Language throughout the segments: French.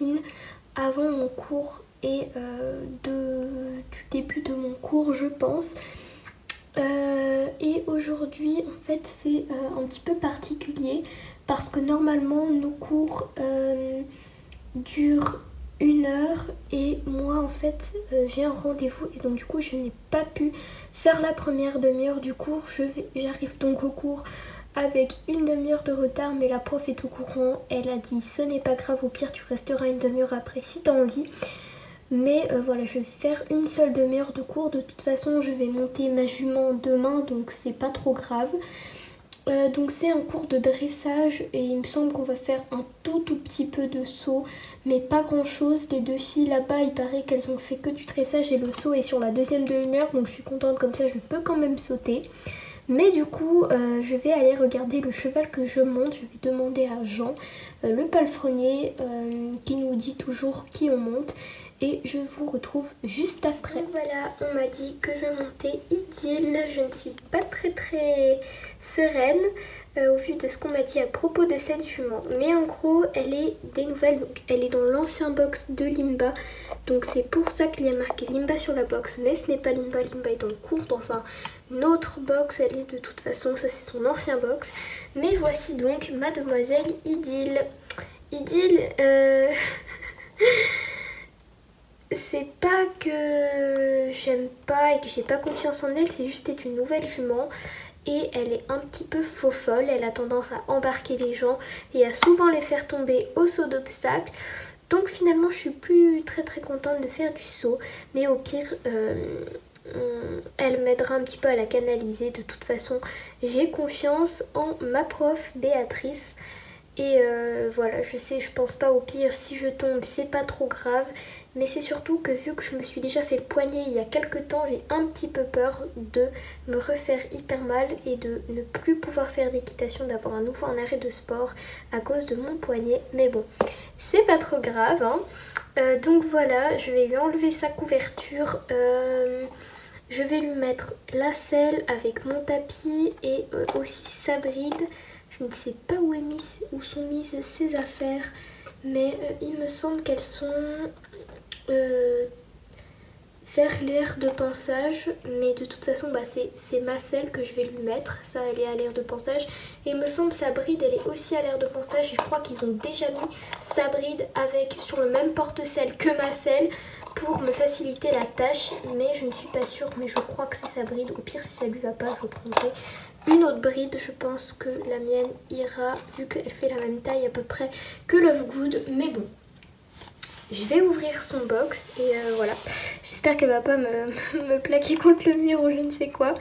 routine avant mon cours et du début de mon cours, je pense. Et aujourd'hui, en fait, c'est un petit peu particulier parce que normalement, nos cours durent 1 heure et moi, en fait, j'ai un rendez-vous et donc du coup, je n'ai pas pu faire la première demi-heure du cours. J'arrive donc au cours avec une demi-heure de retard, mais la prof est au courant. Elle a dit ce n'est pas grave, au pire tu resteras une demi-heure après si t'as envie. Mais voilà, je vais faire une seule demi-heure de cours. De toute façon, je vais monter ma jument demain, donc c'est pas trop grave. Donc c'est un cours de dressage et il me semble qu'on va faire un tout petit peu de saut, mais pas grand chose. Les deux filles là-bas, il paraît qu'elles ont fait que du dressage et le saut est sur la deuxième demi-heure, donc je suis contente, comme ça je peux quand même sauter. Mais du coup, je vais aller regarder le cheval que je monte. Je vais demander à Jean, le palefrenier, qui nous dit toujours qui on monte. Et je vous retrouve juste après. Donc voilà, on m'a dit que je montais Idylle. Je ne suis pas très sereine au vu de ce qu'on m'a dit à propos de cette jument. Mais en gros, elle est des nouvelles. Donc elle est dans l'ancien box de Limba. Donc c'est pour ça qu'il y a marqué Limba sur la box. Mais ce n'est pas Limba. Limba est en cours dans un autre box. Elle est de toute façon, ça c'est son ancien box. Mais voici donc mademoiselle Idylle. Idylle, c'est pas que j'aime pas et que j'ai pas confiance en elle, c'est juste qu'elle est une nouvelle jument et elle est un petit peu faux folle. Elle a tendance à embarquer les gens et à souvent les faire tomber au saut d'obstacle. Donc finalement je suis plus très contente de faire du saut, mais au pire elle m'aidera un petit peu à la canaliser. De toute façon j'ai confiance en ma prof Béatrice. Et voilà, je pense pas au pire, si je tombe c'est pas trop grave. Mais c'est surtout que vu que je me suis déjà fait le poignet il y a quelques temps, j'ai un petit peu peur de me refaire hyper mal et de ne plus pouvoir faire d'équitation, d'avoir à nouveau un arrêt de sport à cause de mon poignet. Mais bon, c'est pas trop grave, hein. Donc voilà, je vais lui enlever sa couverture. Je vais lui mettre la selle avec mon tapis et aussi sa bride. Je ne sais pas où sont mises ses affaires, mais il me semble qu'elles sont vers l'aire de pansage. Mais de toute façon, c'est ma selle que je vais lui mettre. Ça, elle est à l'aire de pansage. Et il me semble sa bride, elle est aussi à l'aire de pansage. Et je crois qu'ils ont déjà mis sa bride sur le même porte-selle que ma selle pour me faciliter la tâche. Mais je ne suis pas sûre, mais je crois que c'est sa bride. Au pire, si ça lui va pas, je prendrai une autre bride. Je pense que la mienne ira, vu qu'elle fait la même taille à peu près que Lovegood. Mais bon, je vais ouvrir son box et voilà. J'espère qu'elle va pas me plaquer contre le mur ou je ne sais quoi.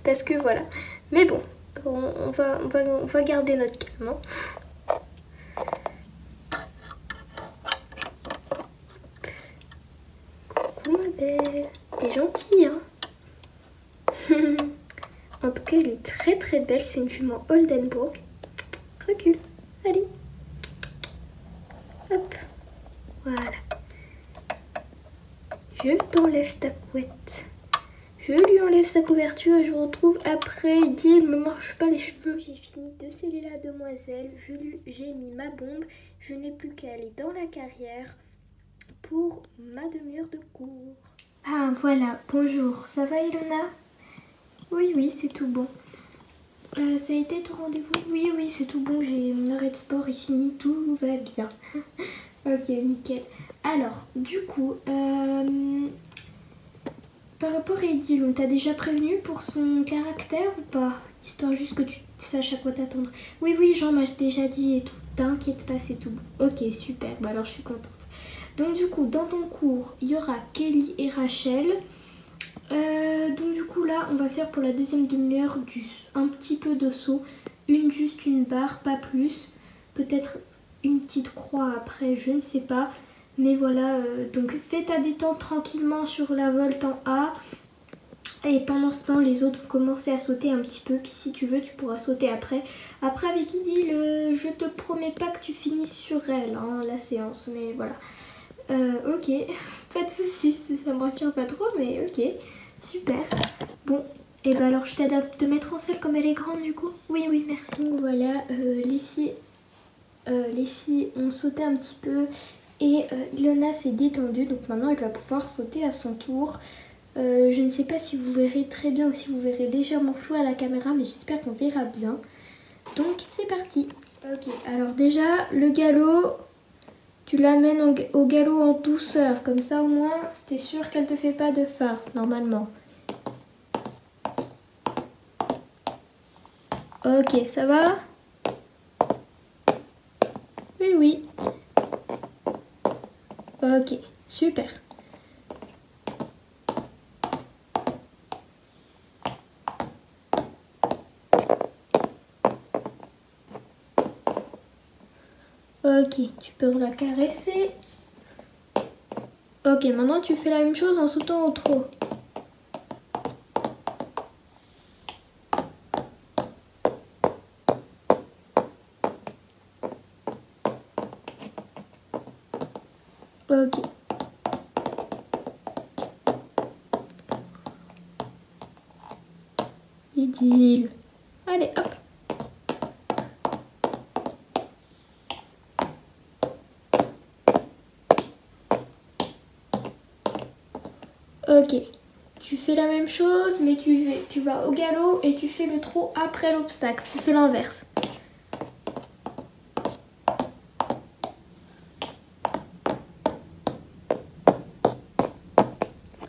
Parce que voilà. Mais bon, on va garder notre calme, hein. Coucou ma belle. T'es gentille, hein. En tout cas, elle est très belle. C'est une jument Oldenburg. Recule. Allez. Hop. Voilà. Je t'enlève ta couette. Je lui enlève sa couverture et je vous retrouve après. Il dit, elle me marche pas les cheveux. J'ai fini de sceller la demoiselle. J'ai mis ma bombe. Je n'ai plus qu'à aller dans la carrière pour ma demi-heure de cours. Ah voilà, bonjour. Ça va Ilona? Oui, c'est tout bon. Ça a été ton rendez-vous? Oui, c'est tout bon. J'ai mon arrêt de sport est fini. Tout va bien. Ok, nickel. Alors, du coup, par rapport à Idylle, on t'a déjà prévenu pour son caractère ou pas? Histoire juste que tu saches à quoi t'attendre. Oui, Jean m'a déjà dit et tout. T'inquiète pas, c'est tout bon. Ok, super. Bah alors, je suis contente. Donc, du coup, dans ton cours, il y aura Kelly et Rachel. Donc, du coup, là, on va faire pour la deuxième demi-heure un petit peu de saut. Juste une barre, pas plus. Peut-être une petite croix après, je ne sais pas. Mais voilà, donc fais ta détente tranquillement sur la volte en A. Et pendant ce temps, les autres vont commencer à sauter un petit peu. Puis si tu veux, tu pourras sauter après. Après, avec Idylle, je te promets pas que tu finisses sur elle, hein, la séance. Mais voilà. Ok, pas de soucis, ça me rassure pas trop, mais ok. Super. Bon, et ben alors je t'aide à te mettre en selle comme elle est grande du coup. Oui, merci. Voilà, les filles ont sauté un petit peu Et Ilona s'est détendue, donc maintenant elle va pouvoir sauter à son tour. Je ne sais pas si vous verrez très bien ou si vous verrez légèrement flou à la caméra, mais j'espère qu'on verra bien. Donc c'est parti. Ok, alors déjà le galop, tu l'amènes au galop en douceur, comme ça au moins t'es sûr qu'elle te fait pas de farce normalement. Ok, ça va? Oui, oui. Ok, super. Ok, tu peux la caresser. Ok, maintenant tu fais la même chose en sautant au trot. Ok. Idylle. Allez, hop. Ok. Tu fais la même chose, mais tu vas au galop et tu fais le trot après l'obstacle. Tu fais l'inverse.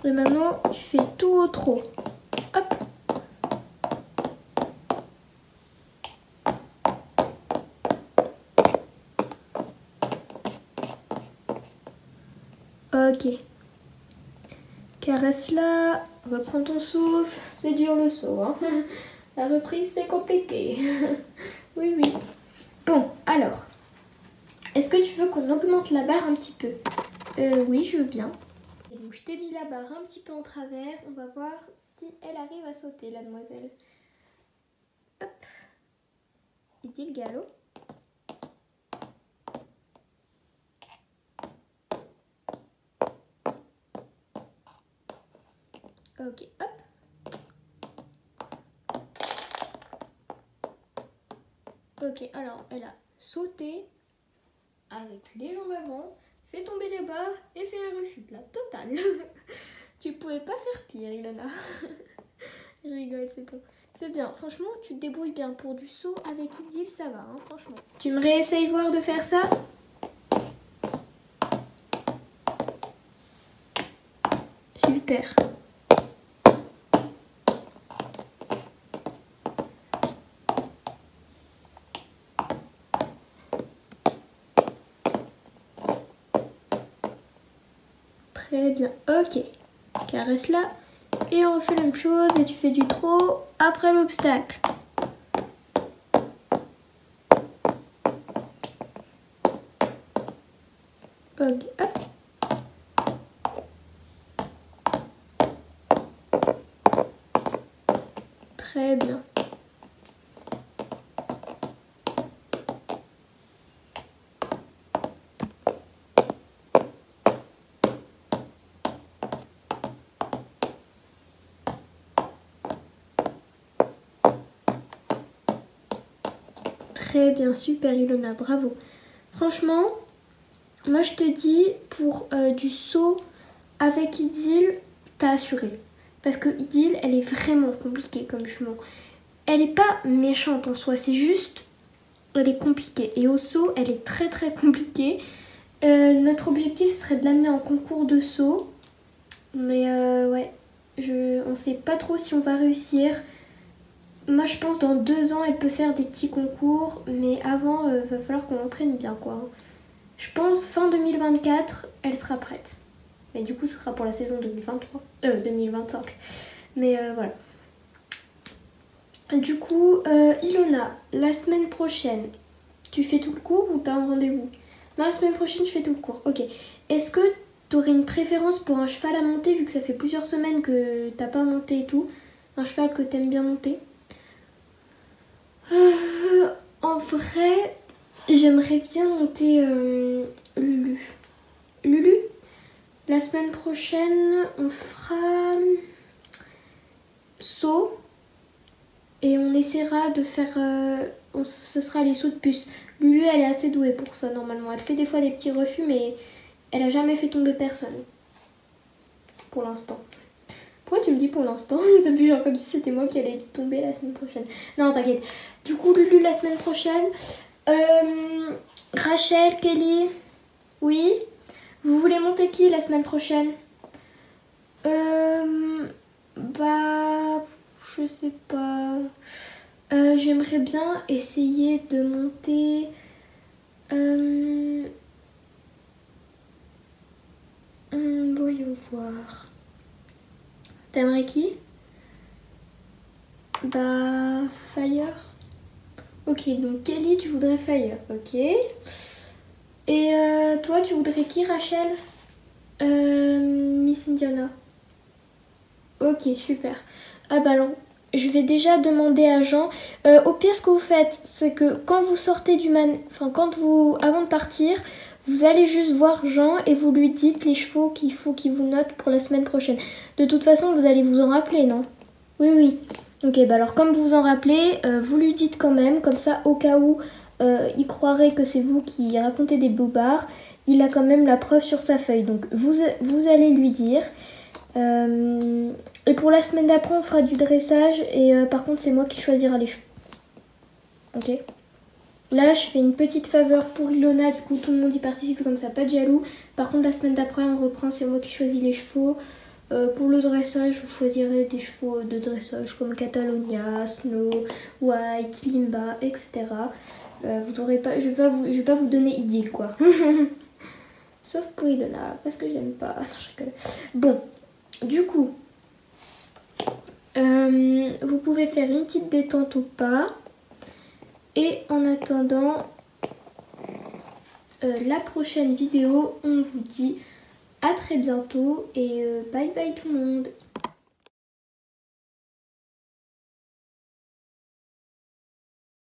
Et maintenant, tu fais tout au trot. Hop. Ok. Caresse-la. Reprends ton souffle. C'est dur le saut, hein. La reprise, c'est compliqué. Oui, oui. Bon, alors. Est-ce que tu veux qu'on augmente la barre un petit peu? Oui, je veux bien. Et donc, je t'ai mis la barre un petit peu en travers. On va voir si elle arrive à sauter, la demoiselle. Hop. Idylle le galop. Ok, hop. Ok, alors elle a sauté avec les jambes avant, fait tomber les barres et fait un refus la totale. Tu pouvais pas faire pire, Ilona. Je rigole, c'est bon. C'est bien, franchement, tu te débrouilles bien pour du saut avec Idylle, ça va, hein, franchement. Tu me réessayes voir de faire ça? Super. Très bien, ok. Caresse-la. Et on refait la même chose et tu fais du trot après l'obstacle. Ok, hop. Très bien. Très bien, super Ilona, bravo. Franchement, moi je te dis, pour du saut avec Idylle, t'as assuré. Parce que Idylle, elle est vraiment compliquée comme jument. Elle est pas méchante en soi, c'est juste, elle est compliquée. Et au saut, elle est très très compliquée. Notre objectif serait de l'amener en concours de saut. Mais ouais, on sait pas trop si on va réussir. Moi je pense dans 2 ans elle peut faire des petits concours, mais avant va falloir qu'on l'entraîne bien quoi. Je pense fin 2024 elle sera prête. Mais du coup ce sera pour la saison 2025. Mais voilà. Du coup Ilona, la semaine prochaine, tu fais tout le cours ou t'as un rendez-vous? Non, la semaine prochaine je fais tout le cours. Ok. Est-ce que t'aurais une préférence pour un cheval à monter vu que ça fait plusieurs semaines que t'as pas monté et tout? Un cheval que t'aimes bien monter? En vrai, j'aimerais bien monter Lulu. Lulu, la semaine prochaine, on fera saut et on essaiera de faire... ce sera les sauts de puce. Lulu, elle est assez douée pour ça normalement. Elle fait des fois des petits refus, mais Elle a jamais fait tomber personne. Pour l'instant. Pourquoi tu me dis pour l'instant? C'est plus genre comme si c'était moi qui allais tomber la semaine prochaine. Non, t'inquiète. Du coup, Lulu la semaine prochaine. Rachel, Kelly. Oui. Vous voulez monter qui la semaine prochaine? Bah... Je sais pas. J'aimerais bien essayer de monter... voyons voir. T'aimerais qui? Bah... Fire. Ok, donc Kelly, tu voudrais Fire. Ok. Et toi, tu voudrais qui, Rachel? Miss Indiana. Ok, super. Ah bah alors, je vais déjà demander à Jean. Au pire, ce que vous faites, c'est que quand vous sortez du avant de partir, vous allez juste voir Jean et vous lui dites les chevaux qu'il faut qu'il vous note pour la semaine prochaine. De toute façon, vous allez vous en rappeler, non? Oui, oui. Ok, bah alors comme vous vous en rappelez, vous lui dites quand même, comme ça, au cas où il croirait que c'est vous qui racontez des bobards, il a quand même la preuve sur sa feuille. Donc vous allez lui dire. Et pour la semaine d'après, on fera du dressage et par contre, c'est moi qui choisira les chevaux. Ok. Là, je fais une petite faveur pour Ilona, du coup, tout le monde y participe comme ça, pas de jaloux. Par contre, la semaine d'après, on reprend, c'est moi qui choisis les chevaux. Pour le dressage, vous choisirez des chevaux de dressage comme Catalonia, Snow, White, Limba, etc. Vous aurez pas, je vais pas vous donner Idylle, quoi. Sauf pour Ilona, parce que je l'aime pas. Bon, du coup, vous pouvez faire une petite détente ou pas. Et en attendant la prochaine vidéo, on vous dit à très bientôt et bye bye tout le monde.